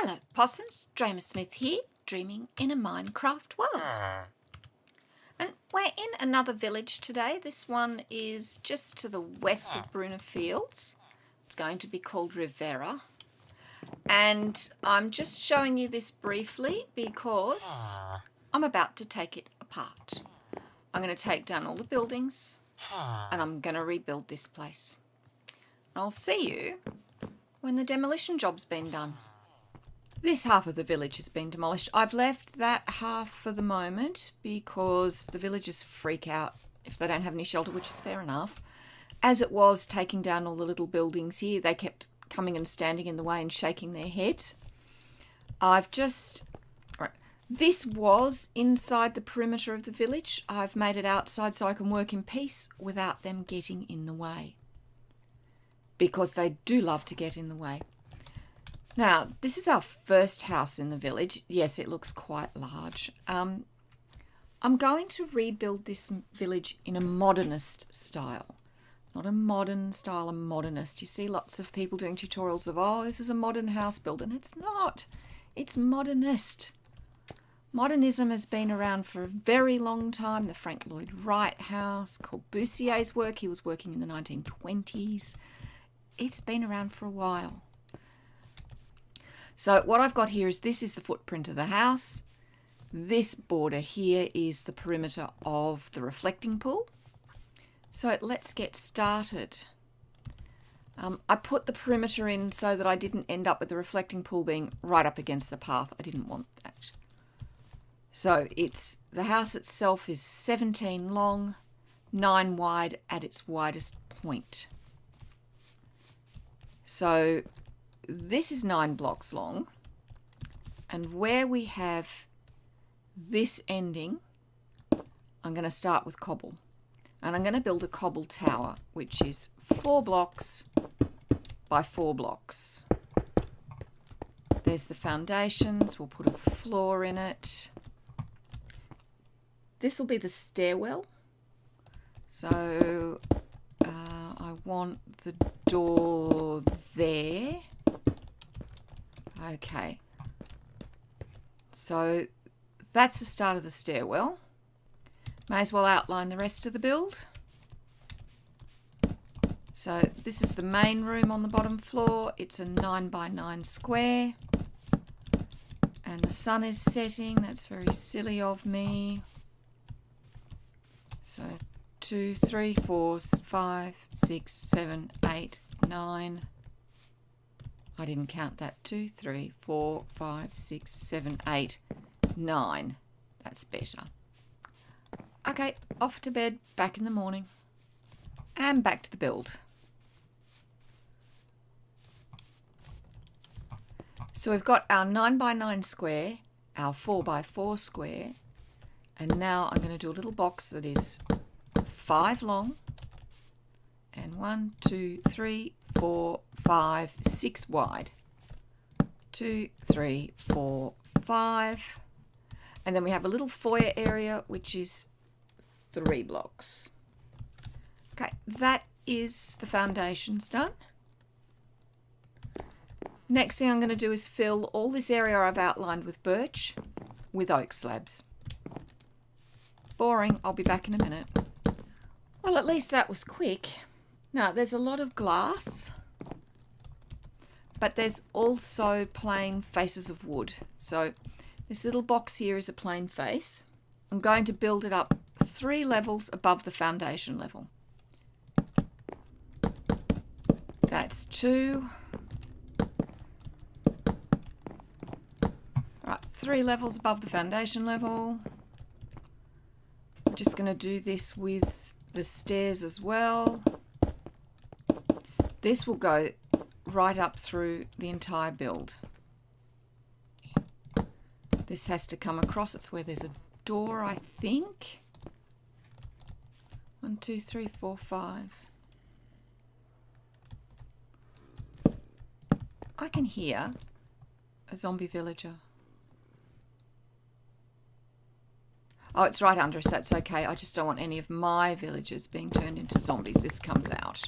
Hello possums, Dreymasmith here, dreaming in a Minecraft world. And we're in another village today. This one is just to the west of Bruna Fields. It's going to be called Rivera. And I'm just showing you this briefly because I'm about to take it apart. I'm going to take down all the buildings and I'm going to rebuild this place. I'll see you when the demolition job's been done. This half of the village has been demolished. I've left that half for the moment because the villagers freak out if they don't have any shelter, which is fair enough. As it was taking down all the little buildings here, they kept coming and standing in the way and shaking their heads. This was inside the perimeter of the village. I've made it outside so I can work in peace without them getting in the way, because they do love to get in the way. Now, this is our first house in the village. Yes, it looks quite large. I'm going to rebuild this village in a modernist style. Not a modern style, a modernist. You see lots of people doing tutorials of, oh, this is a modern house build, and it's not. It's modernist. Modernism has been around for a very long time. The Frank Lloyd Wright house, Corbusier's work, he was working in the 1920s. It's been around for a while. So what I've got here is this is the footprint of the house. This border here is the perimeter of the reflecting pool. So let's get started. I put the perimeter in so that I didn't end up with the reflecting pool being right up against the path. I didn't want that. So the house itself is 17 long, 9 wide at its widest point. So this is 9 blocks long, and where we have this ending, I'm going to start with cobble, and I'm going to build a cobble tower, which is 4 blocks by 4 blocks. There's the foundations. We'll put a floor in it. This will be the stairwell. So I want the door there. Okay, so that's the start of the stairwell. May as well outline the rest of the build. So this is the main room on the bottom floor. It's a 9 by 9 square. And the sun is setting. That's very silly of me. So 2, 3, 4, 5, 6, 7, 8, 9. I didn't count that. 2, 3, 4, 5, 6, 7, 8, 9. That's better. Okay, off to bed, back in the morning. And back to the build. So we've got our 9 by 9 square, our 4 by 4 square, and now I'm going to do a little box that is 5 long, and 1, 2, 3, 4, 5, 6 wide. 2, 3, 4, 5. And then we have a little foyer area, which is 3 blocks. Okay, that is the foundations done. Next thing I'm going to do is fill all this area I've outlined with birch with oak slabs. Boring, I'll be back in a minute. Well, at least that was quick. Now, there's a lot of glass, but there's also plain faces of wood. So this little box here is a plain face. I'm going to build it up 3 levels above the foundation level. That's 2. Right, 3 levels above the foundation level. I'm just going to do this with the stairs as well. This will go right up through the entire build. This has to come across. It's where there's a door, I think. 1, 2, 3, 4, 5. I can hear a zombie villager. Oh, it's right under us. That's okay. I just don't want any of my villagers being turned into zombies. This comes out.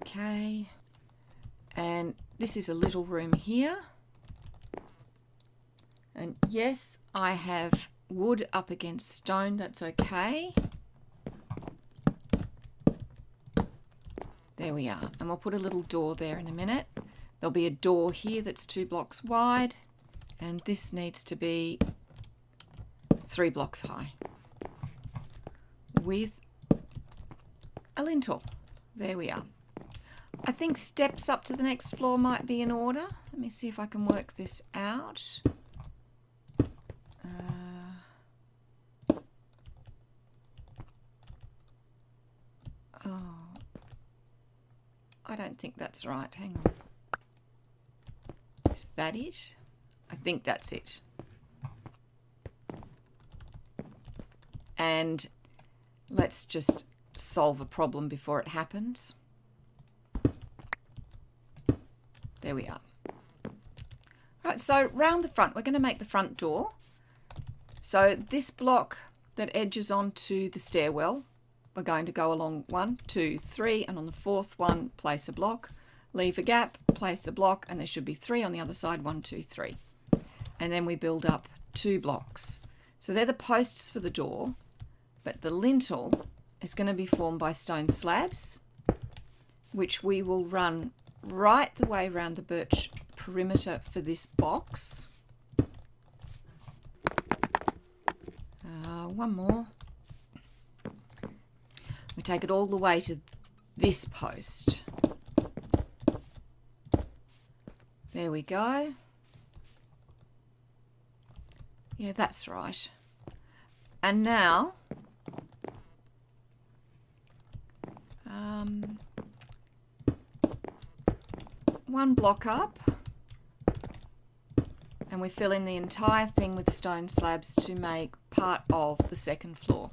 Okay. And And this is a little room here. And yes, I have wood up against stone, that's okay. There we are. And we'll put a little door there in a minute. There'll be a door here that's 2 blocks wide, and this needs to be 3 blocks high with a lintel. There we are. I think steps up to the next floor might be in order. Let me see if I can work this out. I don't think that's right. Hang on. Is that it? I think that's it. And let's just solve a problem before it happens. There we are. Right, so round the front, we're going to make the front door. So this block that edges onto the stairwell, we're going to go along 1, 2, 3, and on the 4th one, place a block, leave a gap, place a block, and there should be 3 on the other side, 1, 2, 3. And then we build up 2 blocks. So they're the posts for the door, but the lintel is going to be formed by stone slabs, which we will run right the way around the birch perimeter for this box. One more. We take it all the way to this post. There we go. Yeah, that's right. And now, one block up, and we fill in the entire thing with stone slabs to make part of the 2nd floor.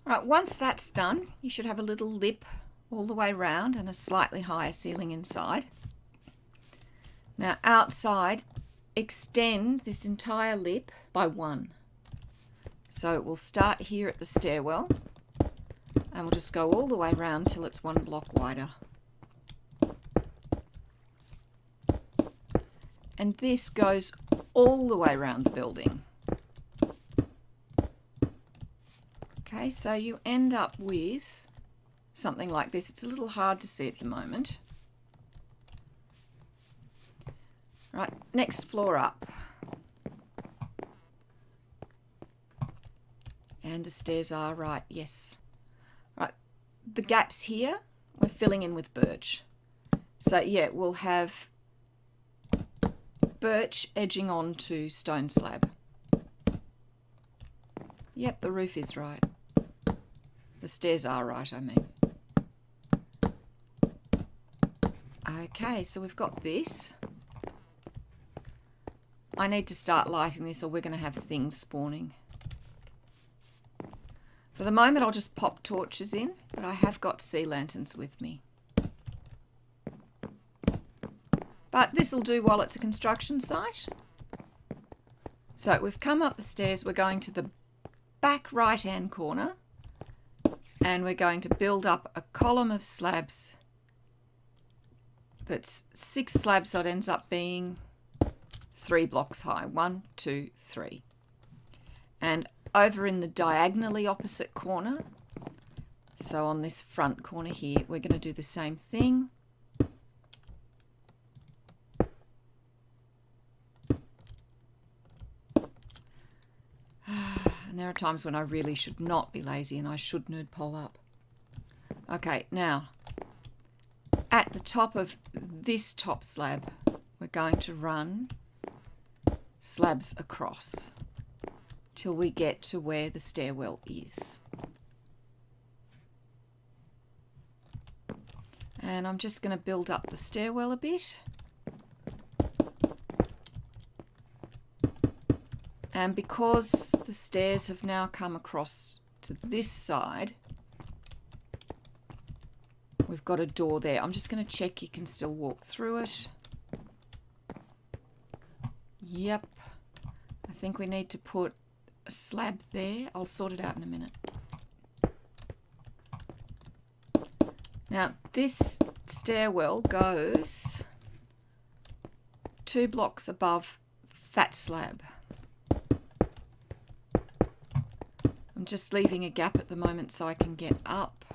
Right, once that's done, you should have a little lip all the way round and a slightly higher ceiling inside. Now outside, extend this entire lip by 1. So it will start here at the stairwell, and we'll just go all the way round till it's 1 block wider. And this goes all the way around the building. Okay, so you end up with something like this. It's a little hard to see at the moment. Right, next floor up. And the stairs are right, yes. Right, the gaps here, we're filling in with birch. So yeah, we'll have birch edging onto stone slab. Yep, the roof is right. The stairs are right, I mean. Okay, so we've got this. I need to start lighting this or we're going to have things spawning. For the moment I'll just pop torches in, but I have got sea lanterns with me. But this will do while it's a construction site. So we've come up the stairs, we're going to the back right hand corner and we're going to build up a column of slabs that's 6 slabs, so it ends up being 3 blocks high. 1, 2, 3. And over in the diagonally opposite corner, so on this front corner here, we're going to do the same thing. And there are times when I really should not be lazy and I should nerd pole up. Okay, now at the top of this top slab, we're going to run slabs across till we get to where the stairwell is. And I'm just going to build up the stairwell a bit. And because the stairs have now come across to this side, we've got a door there. I'm just going to check you can still walk through it. Yep. I think we need to put a slab there. I'll sort it out in a minute. Now this stairwell goes 2 blocks above that slab. I'm just leaving a gap at the moment so I can get up,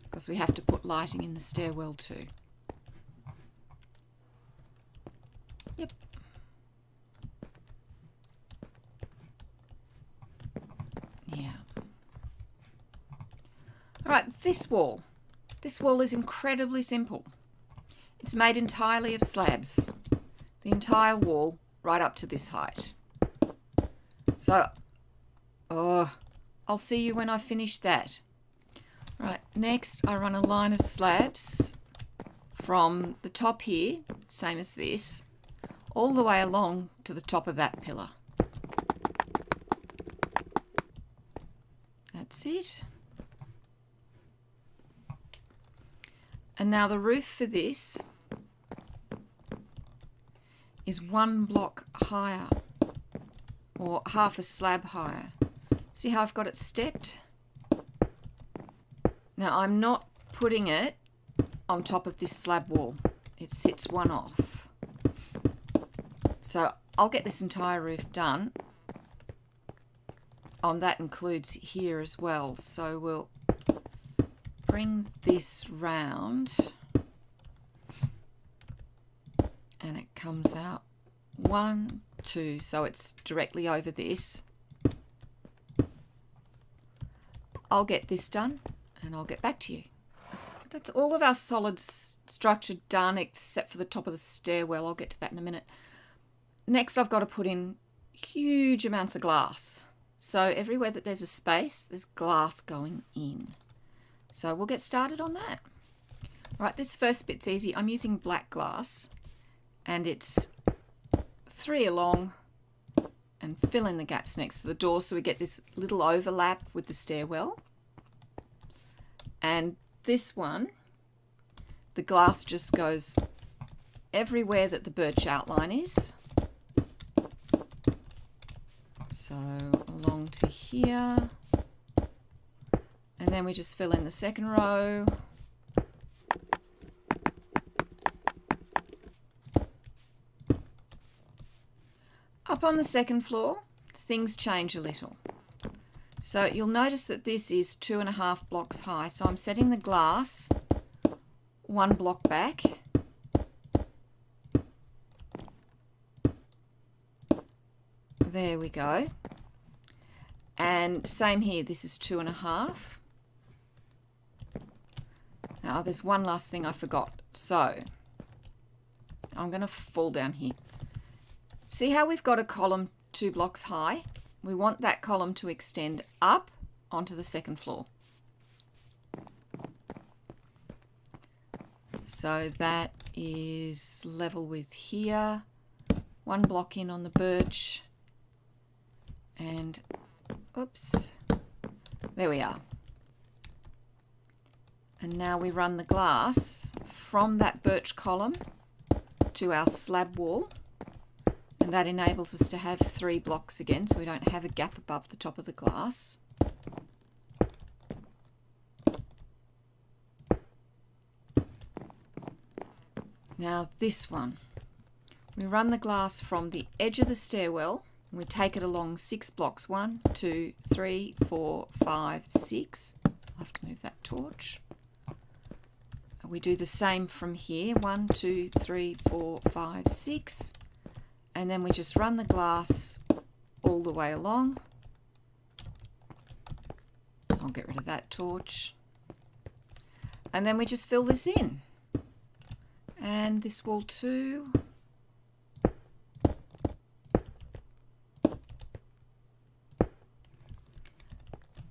because we have to put lighting in the stairwell too. Yep. Yeah. Alright, this wall. This wall is incredibly simple. It's made entirely of slabs. The entire wall right up to this height. So, I'll see you when I finish that. Right, next I run a line of slabs from the top here, same as this, all the way along to the top of that pillar. That's it. And now the roof for this is 1 block higher, or half a slab higher. See how I've got it stepped? Now I'm not putting it on top of this slab wall. It sits one off. So I'll get this entire roof done. That includes here as well. So we'll bring this round and it comes out 1, 2, so it's directly over this. I'll get this done and I'll get back to you. That's all of our solid structure done except for the top of the stairwell. I'll get to that in a minute. Next I've got to put in huge amounts of glass. So everywhere that there's a space, there's glass going in. So we'll get started on that. Right, this first bit's easy. I'm using black glass and it's 3 along and fill in the gaps next to the door so we get this little overlap with the stairwell. And this one, the glass just goes everywhere that the birch outline is. So along to here. And then we just fill in the second row. Up on the second floor, things change a little. So you'll notice that this is 2.5 blocks high. So I'm setting the glass 1 block back. There we go. And same here, this is 2.5. Now there's one last thing I forgot. So I'm going to fall down here. See how we've got a column 2 blocks high? We want that column to extend up onto the second floor. So that is level with here. 1 block in on the birch. And, oops, there we are. And now we run the glass from that birch column to our slab wall. And that enables us to have 3 blocks again, so we don't have a gap above the top of the glass. Now this one, we run the glass from the edge of the stairwell and we take it along 6 blocks. 1, 2, 3, 4, 5, 6. I'll have to move that torch. We do the same from here. 1, 2, 3, 4, 5, 6. And then we just run the glass all the way along. I'll get rid of that torch. And then we just fill this in. And this wall too.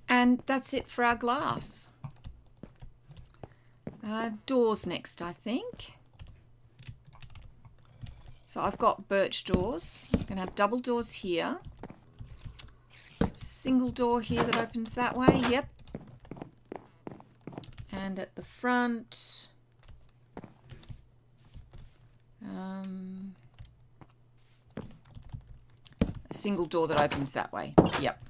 And that's it for our glass. Doors next, I think. So I've got birch doors. I'm going to have double doors here. Single door here that opens that way. Yep. And at the front, a single door that opens that way. Yep.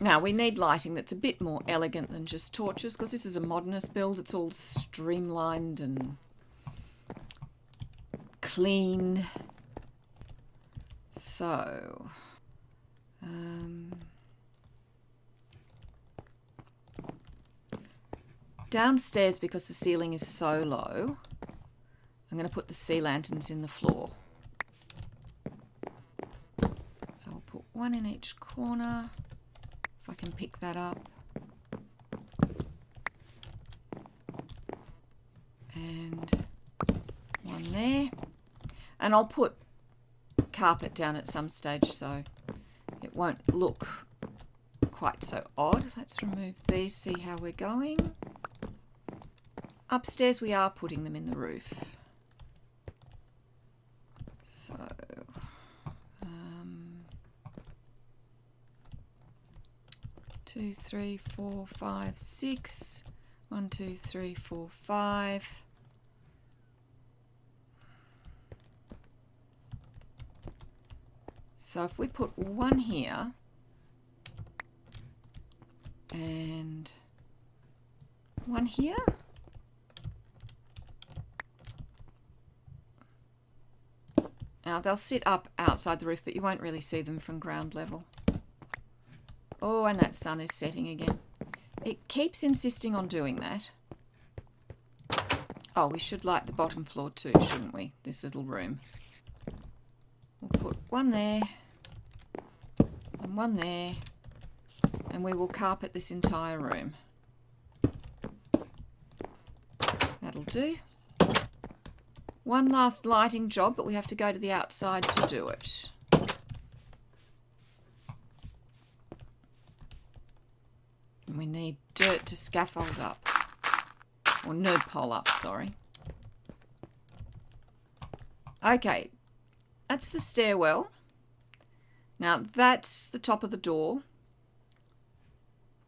Now we need lighting that's a bit more elegant than just torches, because this is a modernist build. It's all streamlined and clean. So downstairs, because the ceiling is so low, I'm going to put the sea lanterns in the floor. So I'll put one in each corner, if I can pick that up. And one there. And I'll put carpet down at some stage so it won't look quite so odd. Let's remove these, see how we're going. Upstairs we are putting them in the roof. So 2, 3, 4, 5, 6. 1, 2, 3, 4, 5. So if we put one here and one here, now they'll sit up outside the roof, but you won't really see them from ground level. Oh, and that sun is setting again. It keeps insisting on doing that. Oh, we should light the bottom floor too, shouldn't we? This little room. We'll put one there and one there, and we will carpet this entire room. That'll do. One last lighting job, but we have to go to the outside to do it. And we need dirt to scaffold up, or nerd pole up, sorry. Okay, that's the stairwell. Now that's the top of the door.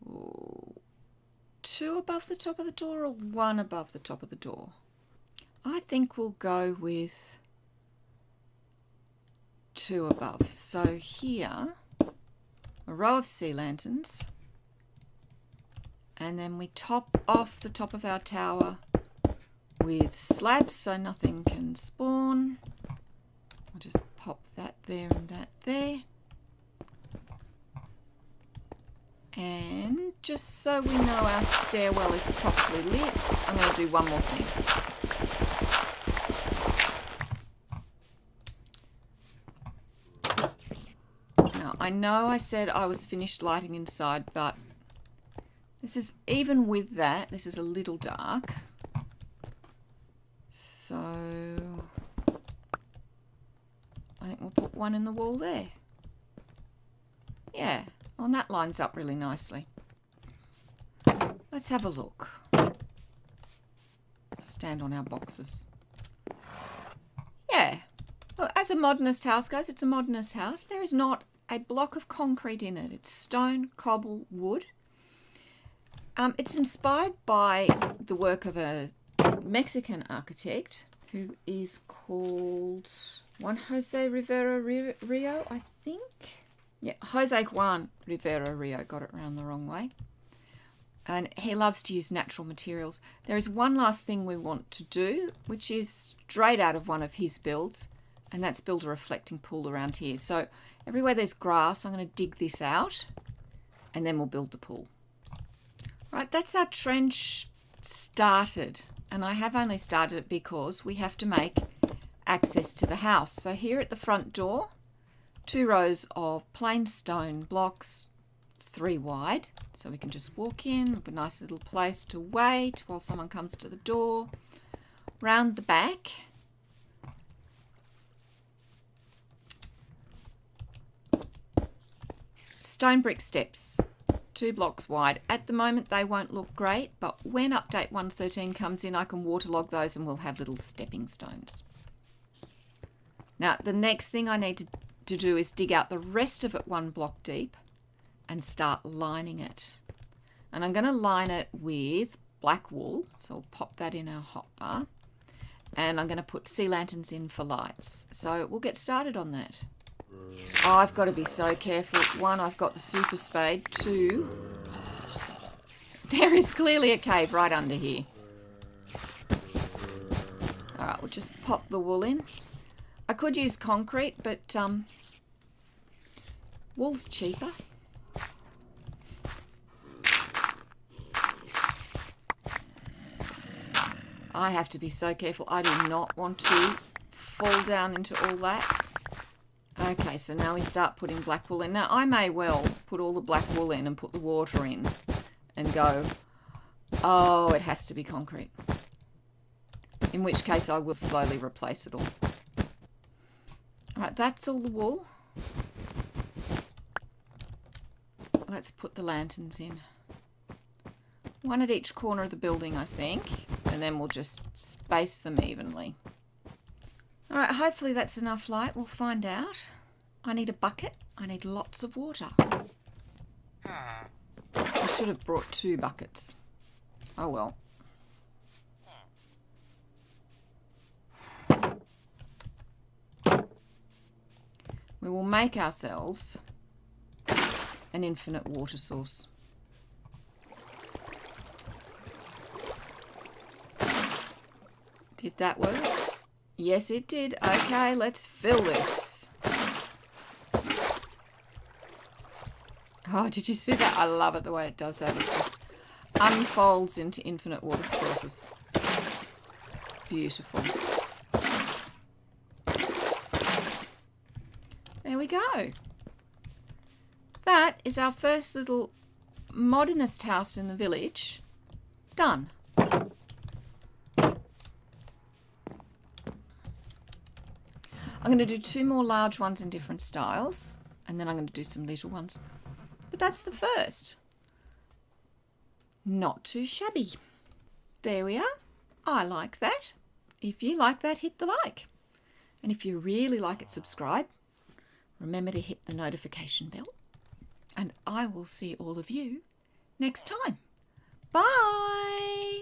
Ooh, 2 above the top of the door or 1 above the top of the door? I think we'll go with 2 above. So here, a row of sea lanterns, and then we top off the top of our tower with slabs so nothing can spawn. I'll just pop that there and that there. And just so we know our stairwell is properly lit, I'm going to do one more thing. Now, I know I said I was finished lighting inside, but this is, even with that, this is a little dark. So I think we'll put one in the wall there. Yeah, well, and that lines up really nicely. Let's have a look. Stand on our boxes. Yeah, well, as a modernist house goes, it's a modernist house. There is not a block of concrete in it. It's stone, cobble, wood. It's inspired by the work of a Mexican architect who is called Juan Jose Rivera Rio, I think. Yeah, Jose Juan Rivera Rio, got it round the wrong way. And he loves to use natural materials. There is one last thing we want to do, which is straight out of one of his builds, and that's build a reflecting pool around here. So everywhere there's grass, I'm going to dig this out, and then we'll build the pool. Right, that's our trench started, and I have only started it because we have to make access to the house. So here at the front door, 2 rows of plain stone blocks, 3 wide, so we can just walk in, a nice little place to wait while someone comes to the door. Round the back, stone brick steps, 2 blocks wide. At the moment they won't look great, but when update 1.13 comes in, I can waterlog those and we'll have little stepping stones. Now the next thing I need to do is dig out the rest of it 1 block deep and start lining it. And I'm going to line it with black wool, so we'll pop that in our hotbar. And I'm going to put sea lanterns in for lights. So we'll get started on that. Oh, I've got to be so careful. One, I've got the super spade. Two, there is clearly a cave right under here. Alright, we'll just pop the wool in. I could use concrete, but wool's cheaper. I have to be so careful. I do not want to fall down into all that. Okay, so now we start putting black wool in. Now, I may well put all the black wool in and put the water in and go, oh, it has to be concrete. In which case I will slowly replace it all. Alright, that's all the wool. Let's put the lanterns in. One at each corner of the building, I think. And then we'll just space them evenly. Alright, hopefully that's enough light. We'll find out. I need a bucket. I need lots of water. I should have brought 2 buckets. Oh well. We will make ourselves an infinite water source. Did that work? Yes, it did. Okay, let's fill this. Oh, did you see that? I love it the way it does that. It just unfolds into infinite water sources. Beautiful. There we go. That is our first little modernist house in the village. Done. I'm going to do 2 more large ones in different styles, and then I'm going to do some little ones. But that's the first. Not too shabby. There we are. I like that. If you like that, hit the like. And if you really like it, subscribe. Remember to hit the notification bell. And I will see all of you next time. Bye!